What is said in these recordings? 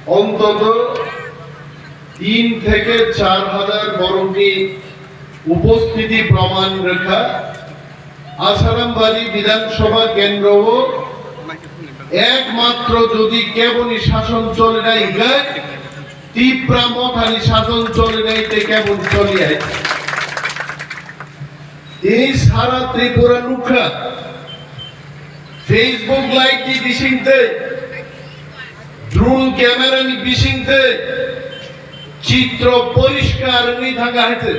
অন্তত 3 থেকে 4,000 বরংটি উপস্থিতি প্রমাণ রেখা আসারামবাড়ি বিধানসভা কেন্দ্র একমাত্র যদি কেবলই শাসন চলে নাই তীব্রা মথানি শাসন চলে নাই কেবল চলে তিনি সারা ত্রিপুরা নুখা ফেসবুক লাইভ কি বিশিংতে ড্রোন ক্যামেরা নি বিশিংতে চিত্র পরিষ্কার নি থাকা হয়েছে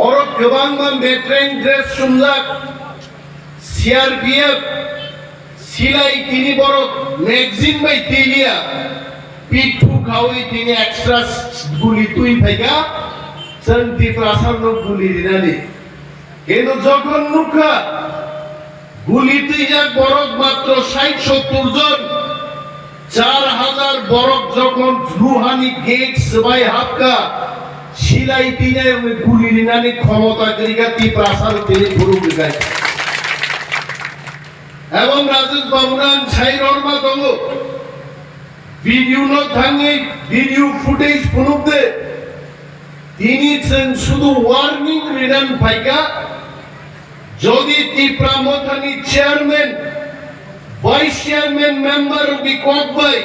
और गोबां मेट्रेन ड्रेस सुमलाक सीआरपीएफ सिलाई तिनी बरक मैगजीन बाय तिलिया पिठू खावई तिनी एक्स्ट्रा गुली तुई फाइगा चंती प्रासाद गुली दिनानि কিন্তু যখন নুখা গুলিতে যা বরক মাত্র 60-70 জন 4000 বরক যখন রুহানি গেটস বাই হাক্কা সিলাই তিনে গুলি দিনানি ক্ষমতা করিগা তীপ্রাসার তিনি গুরু গায় এবং রাজেশ বাবুরান ছাইরমা দঙ্গ ভিডিও ন থাঙ্গে ভিডিও ফুটেজ পুনুতে তিনি শুধু ওয়ার্নিং রিডান ফাইকা যদি তীপ্রা মথানি চেয়ারম্যান ভাইস চেয়ারম্যান মেম্বার কি কোকবাই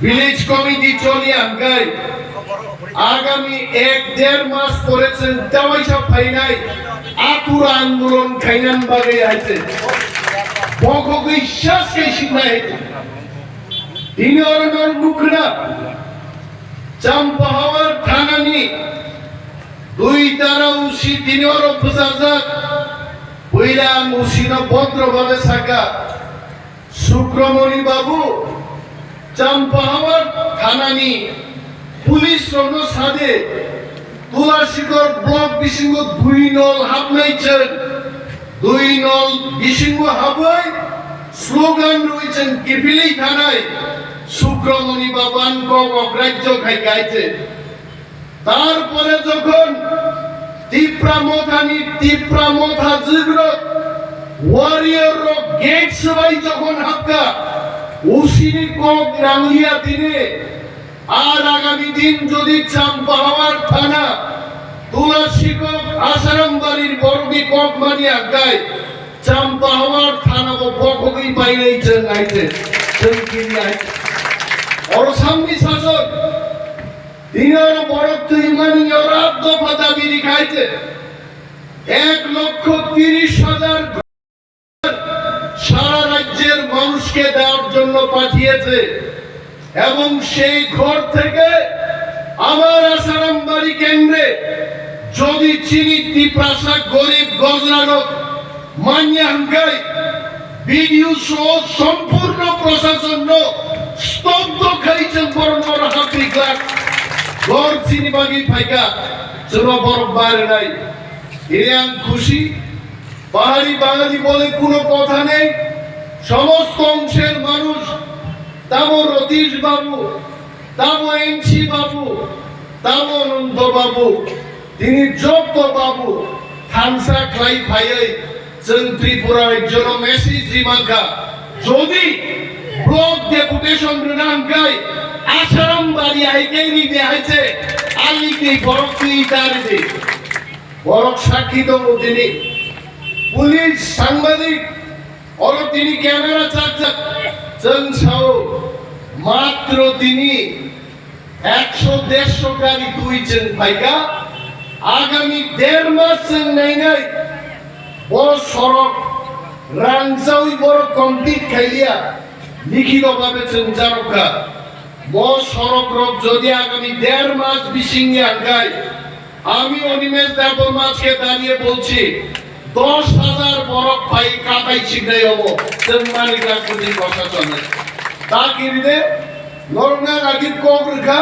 ভিলেজ কমিটি চলি আঙ্গাই আগামী 1-1.5 মাস পরেছেন তাওয়াইসা ফাইনাই আতুরা আন্দোলন খাইনান বাগে আছে বগকে বিশ্বাস কে শিখায় তিনি অরনর মুখরা চাম্পাহাওয়ার থানানি দুই তারা উসি তিনি অর প্রশাসক পয়লা মুসিন ভদ্রভাবে সাকা শুক্রমণি বাবু চাম্পাহাওয়ার থানানি পুলিশ রণ সাদে তুলাশিখক ব্লক বিসিঙ্গ 2 নল হাবনাইছেন 2 নল বিসিঙ্গ হাবাই স্লোগান রয়েছেন কিপিলি থানায় শুক্রমণি বাবান অগ্রাহ্য খাই গাইছে তারপরে যখন তীব্রা মথা জিগ্র ওয়ারিয়র গেট সবাই যখন হাক্কা উসিনি কক রাঙ্গিয়া দিনে আর আগামী দিন যদি চাম্পাহাওয়ার থানা তুলাশিখক আসারামবাড়ির বড়দি কক মানিয়া গায় চাম্পাহাওয়ার থানা বকগই পাইনাইছেন আইছে সেনকিনাই অরসামনি শাসক দিনের বড় তুইমানি ওরাত দফা দাবি লিখাইছে 1,30,000 সারা রাজ্যের মানুষকে দেওয়ার জন্য পাঠিয়েছে এবং সেই ঘর থেকে আমার আসারামবাড়ি কেন্দ্রে যদি চিনি তীপ্রাসা গরিব গজরানো মান্যাঙ্গাই ভিডিও সহ সম্পূর্ণ প্রশাসন স্তব্ধ খাইছেন বর্ণর হাতি গ্লাস ঘর চিনি বাগি ফাইকা চলো বরফ বাইরে নাই এরে আমি খুশি পাহাড়ি বাঙালি বলে কোনো কথা নেই সমস্ত অংশের মানুষ তামো রতীশ বাবু তামো এনসি বাবু তামো অনন্ত বাবু তিনি যোগ্য বাবু থানসা ক্লাই ভাইয়াই जों ত্রিপুরার একজন মেসেজ দিমাখা যদি ব্লক ডেপুটেশন রনাঙ্গাই আসারামবাড়ি আইকেই নিতে আছে আলিকে বরফি দাঁড়িয়ে বরফ সাক্ষী তো তিনি পুলিশ সাংবাদিক और তিনি ক্যামেরা চার্জার जों সাও মাত্র তিনি 100-150 গাড়ি দুইছেন ভাইকা আগামী 1.5 মাস নাই নাই বড় সড়ক রানসাউই বড় কমপ্লিট খাইলিয়া লিখিত ভাবে জারকা বড় সড়ক রব যদি আগামী 1.5 মাস বিসিংয়ে আঙ্গাই আমি অনিমেষ দেববর্মা আজকে দাঁড়িয়ে বলছি 10,000 বরফ পাই কাটাই ছিড়াই হবো সম্মানী রাজনৈতিক প্রশাসনে তা কিরিদে নরনা রাগির কবরখা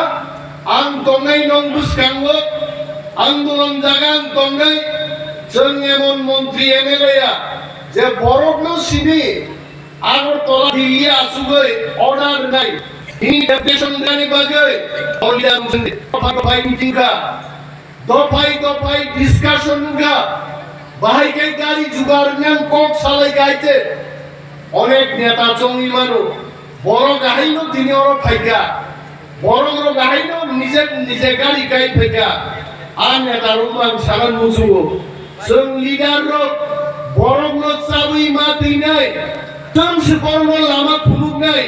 আং তঙ্গাই নংবুস কাঙ্গ আন্দোলন জাগান তঙ্গাই जों एमन मंत्री एमएलए जे बरफ न सिनि আগরতলা দিল্লি আসুগৈ অর্ডার নাই ইনি ডেপুটেশন গানি বাগৈ অলিয়া মুসিন্দে দফাই মিটিং কা দফাই ডিসকাশন কা বাহাই কে গাড়ি জুগার নাম কোক সালাই গাইতে অনেক নেতা চঙ্গি মানো বড় গাহাইনো তিনি ওর ফাইকা বড় গাহাইনো নিজে নিজে গাড়ি গাই ফাইকা আর নেতার উমান সালান মুসুগো जों लिडार बर'नो चाबुई मा दैनाय दोंसे बर'नो लामा फुलुगनाय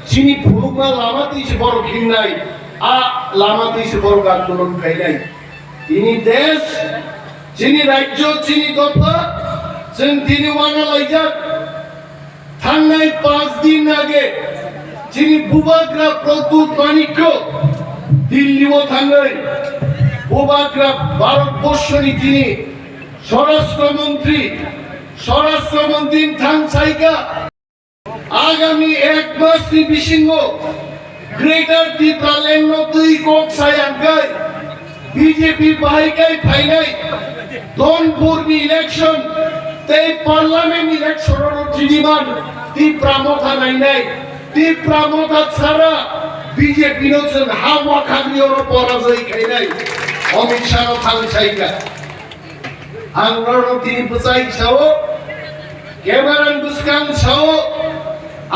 चिनि फुलुगना लामा दैसे बर' खिंनाय आ लामा दैसे बर' आन्दोलन खायनाय दिनै देश चिनि राज्य चिनि दफा जों दिनै वाना लायजाक थांनाय 5 दिन आगे चिनि बुबाग्रा प्रदूत मानिक्य दिल्लीआव थांनाय बुबाग्रा भारतबर्षनि दिनै স্বরাষ্ট্রমন্ত্রী থাংসাইকা আগামী 1 মাস বিসিঙ্গো গ্রেটার ত্রিপুরা লেননো দুই কক সায়াঙ্গাই বিজেপি বাহিকাই ফাইনাই দনপুরনি ইলেকশন তেই পার্লামেন্ট ইলেকশনের ত্রিদিমান ত্রিপুরা মথা নাইনাই ত্রিপুরা মথা ছাড়া বিজেপি নজন হাওয়া খাগলিওর পরাজয় খাইনাই Amit Shah থাংসাইকা Anggaran tini pesai sawo, kebaran buskang sawo,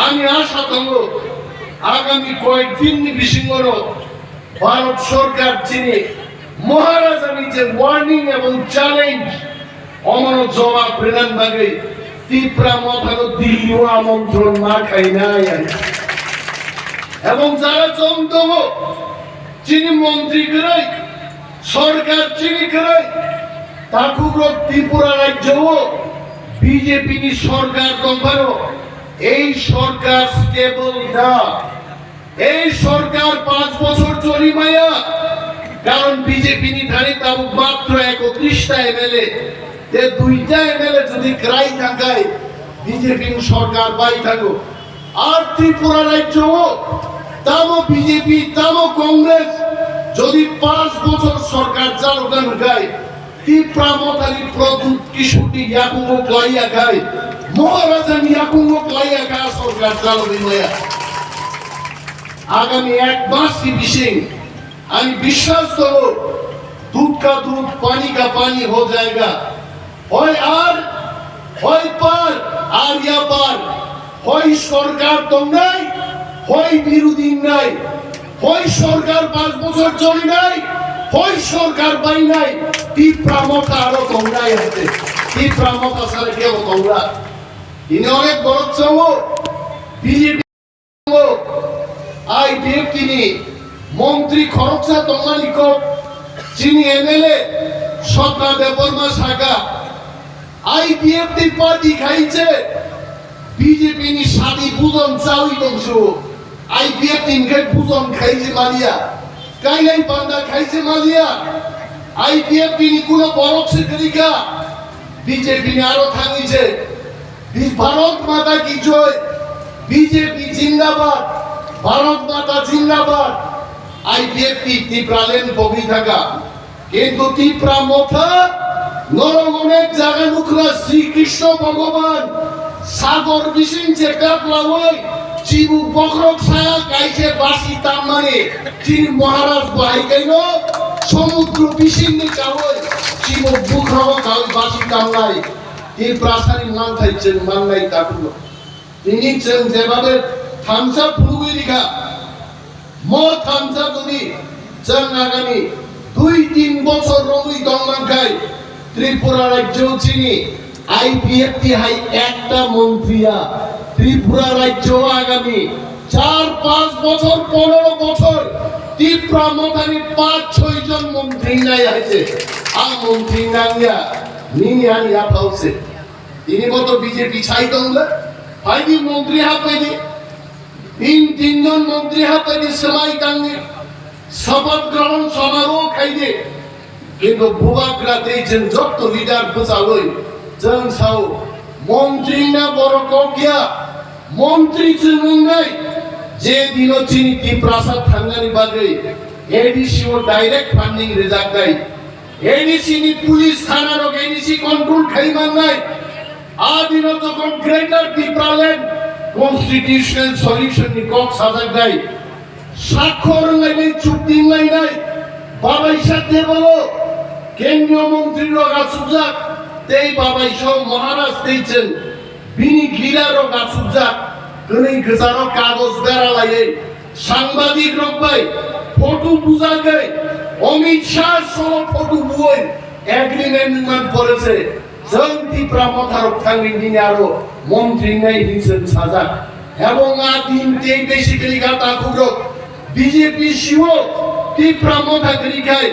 ani asha tunggu, agami koyekdin ni bisingono, Bharat Sarkar chini, Maharaja nije warning এবং challenge, omano jawab predan bagai, Tipra mothano Dilliyo আমন্ত্রণ না khainai, এবং যারা চমদমো, chini মন্ত্রী করাই, সরকার chini করাই, তাকুগ্র ত্রিপুরা রাজ্য BJP নি সরকার কোম্পানো এই সরকার স্টেবল না এই সরকার 5 বছর চলি মায়া কারণ বিজেপি নি ধারে তাও মাত্র 31টা এমএলএ যে 2টা এমএলএ যদি ক্রাই থাকায় বিজেপি সরকার বাই থাকো আর ত্রিপুরা রাজ্য তাও বিজেপি তাও কংগ্রেস যদি 5 বছর সরকার চালুকান গায় Tipra motali produt kisuti yakungo klaya kai Maharaja yakungo klaya kai सरकार चालू दिमया आगामी 1 मास की बिसिंग আমি বিশ্বাস করো दूध का दूध पानी का पानी हो जाएगा হয় আর হয় পার আর ইয়া পার হয় সরকার তো নাই হয় বিরোধী নাই হয় সরকার 5 বছর চলে নাই হয় সরকার বাই নাই ত্রিপুরা মথা আরো তোমরাই আছে ত্রিপুরা মথা সারা কেউ তোমরা ইনি অনেক বড় চাও বিজেপি আইপিএফ তিনি মন্ত্রী খরচা তোমালিক চিনি এমএলএ সরকার দেববর্মা শাখা আইপিএফ তি পার্টি খাইছে বিজেপি নি সাদি বুজন চাউই দংশু আইপিএফ তিনকে বুজন খাইছে Malia khlainai banda khaise malia IPF ni কোনো বরক সেক্রেটারিকা বিজেপি ni আরো থামিছে ভারত মাতা কি জয় বিজেপি জিন্দাবাদ ভারত মাতা জিন্দাবাদ IPF ত্রিপুরা লেন বগি থাকা কিন্তু ত্রিপুরা মথা নরগণের জায়গা মুখরা শ্রীকৃষ্ণ ভগবান সাগর বিসিং যে কাপলা ওই চিবু বকরক ছায়া গাইছে বাসি তামানে চিন মহারাজ বাই গাইল সমুদ্র বিসিংনি কাওই চিবু বুখরক গাই বাসি তামলাই এই প্রাসারি মান থাইছেন মানলাই তাকুলো তিনি চেন যেভাবে থামসা ফুলুই লিখা মো থামসা যদি চেন আগামী 2-3 বছর রঙই দংমান খাই ত্রিপুরা রাজ্য চিনি আইপিএফ টি হাই একটা মন্ত্রিয়া ত্রিপুরা রাজ্য আগামী 4-5 বছর 15 বছর ত্রিপুরা মথানি 5-6 জন মন্ত্রী নাই আছে আর মন্ত্রী নাঙ্গা নিনি আনিয়া পাউছে তিনি কত বিজেপি ছাই দংলা হাইদি মন্ত্রী হাপাইনি 3 জন মন্ত্রী হাপাইনি সবাই কাঙ্গে শপথ গ্রহণ সমারোহ খাইদে কিন্তু বুবাগ্রা দেইছেন যত লিডার বসালই जों साव मंत्री ना बड़ किया मंत्री चुनाय जे दिन चिनी ত্রিপ্রাসাদ थांगानि बागै एडीसी ओ डायरेक्ट फंडिंग रिजार्व गाय एडीसी नि पुलिस थाना रो एडीसी कंट्रोल खाइमान नाय आ दिन যখন greater Tripura land constitutional solution नि কক সাজা গায় স্বাক্ষর লাইনে চুক্তি নাই বাবাই সাথে বলো কেন্দ্রীয় মন্ত্রী রগা সুজাক তেই বাবাই সব মহারাজ তেইছেন বিনি গিরারও গাছুজাক গনি গজারো কাগজ বেরালায়ে সাংবাদিক রকবাই ফটো বুঝাকে অমিত শাহ সহ ফটো বুই এগ্রিমেন্ট মান করেছে जों ত্রিপুরা মথারক থাঙ্গি নিয়ে আরো মন্ত্রী নাই হিসেন সাজা এবং আদিন তে বেসিক্যালি গাতা খুবরো বিজেপি শিও ত্রিপুরা মথা করিকাই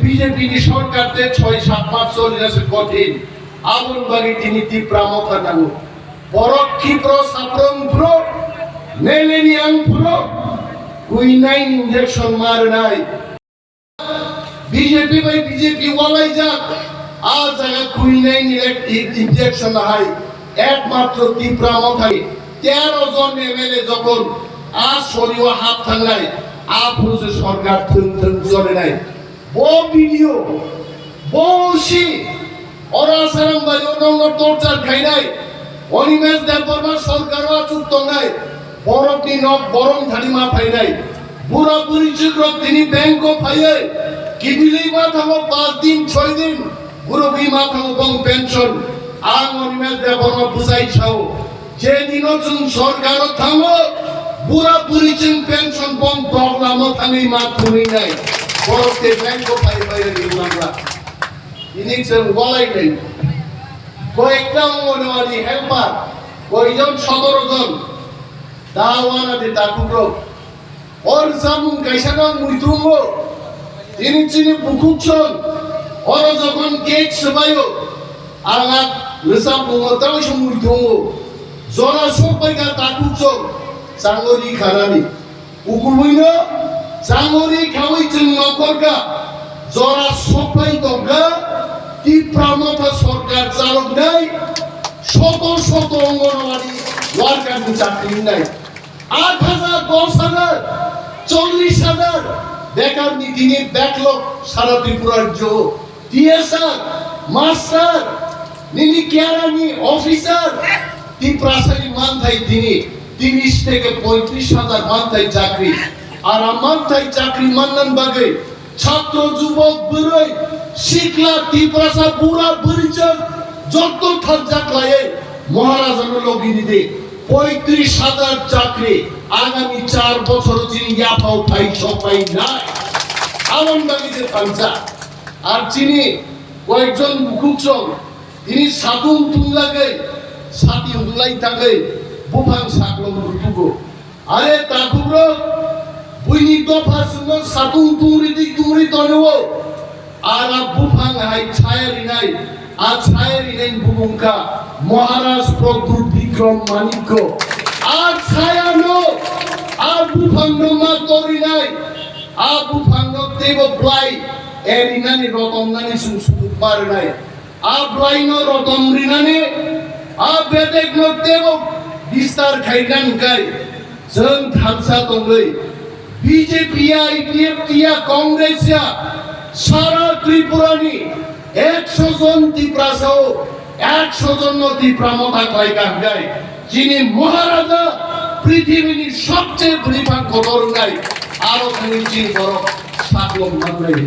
বিজেপি নি সরকারতে 6-7 মাস চলিছে কঠিন আবুল বাগি তিনি ত্রিপুরা মথা নাগু পরক্ষী প্র সাপ্রম প্র মেলেনিয়াম প্র কুইনাই ইনজেকশন মার নাই বিজেপি ভাই বিজেপি ওয়ালাই যা আর জায়গা কুইনাই ইনজেকশন হাই একমাত্র ত্রিপুরা মথাই 13 জন এমএলএ যখন আজ শরীয় হাত থাঙ্গাই আফরোজে সরকার থুন থুন চলে নাই বো ভিডিও বসি ওরা সারাম বাই অন্য টর্চার খাই নাই অনিমেষ দেববর্মা সরকারও চুক্ত নাই বরফনি নক গরম থানি মা ফাই নাই বুড়া বুড়ি চিত্রক তিনি ব্যাংকও ফাইয়ে কি দিলেই মা থামো 5 দিন 6 দিন বুড়ি মা থামো বং পেনশন আং অনিমেষ দেববর্মা বুঝাই ছাও যে দিনও চুন সরকারও থামো বুড়া বুড়ি চিন পেনশন বং দগলামো থানি মা থুনি নাই বরফতে ব্যাংকও ফাই ফাই আমরা ইনি চেন ওয়ালাই নাই কয়েকটা অঙ্গনওয়াড়ি হেল্পার কয়জন 17 জন দাওয়ানা দে তাকুরো ওর জামুন কাইসা নাম মুইতুঙ্গো তিনি চিনি বুকুকছন ওর যখন কেক সবাইও আঙা রেসাম বুমতাও মুইতুঙ্গো জরা সবাইকা তাকুকছন চাঙ্গরি খানানি উকুমইনো চাঙ্গরি খাওয়াই চিন নকরকা জরা সবাই দগা ত্রিপুরা মথা সরকার চালক নাই শত শত অঙ্গনওয়াড়ি ওয়ার্কার চাকরি নাই 8,000 10,000 40,000 বেকার নীতিনি ব্যাকলগ সারা ত্রিপুরার জো টিএসআর মাস্টার নিনি কেরানি অফিসার ত্রিপুরাশালী মানথাই তিনি 30 থেকে 35,000 মানথাই চাকরি আর মানথাই চাকরি মান্নান বাগে ছাত্র যুবক বুড়ই শিখলা ত্রিপুরাশা বুড়া বুড়িচন যত থাকলায়ে মহারাজানো লগিনি দে 35,000 চাকরি আগামী 4 বছর চিনি ইয়াফাও পাই সবাই নাই আমন বাগিতে পাঞ্চা আর চিনি কয়েকজন মুখুকচং তিনি সাতুন তুংলাগে সাতি উলাই থাকে বুফাং সাকলম রুতুগো আরে তাকুব্রো বুইনি দফা সুনো সাতুন তুংরি তনেও আর বুফাং হাই ছায়ারি নাই আর ছায়ারি নাই বুবুংকা মহারাজ প্রভু বিক্রম মানিক্য আর ছায়ানো আর বুফাং মা করি নাই আর বুফাং দেব ব্লাই এরিনানি রতমনানি সুসুত পার নাই আর ব্লাইনো রতম রিনানি আর বেদেক দেব বিস্তার খাইগান গাই जों थांसा दंलै বিজেপি আইপিএফ টিয়া কংগ্রেস সারা ত্রিপুরানি 100 জন ত্রিপুরাসহ 100 জন ত্রিপুরা মথা কয়গান গায় যিনি মহারাজা পৃথিবীর সবচেয়ে বৃহৎ খবর গায় আরো খানি বড় সাকলম মাত্রায়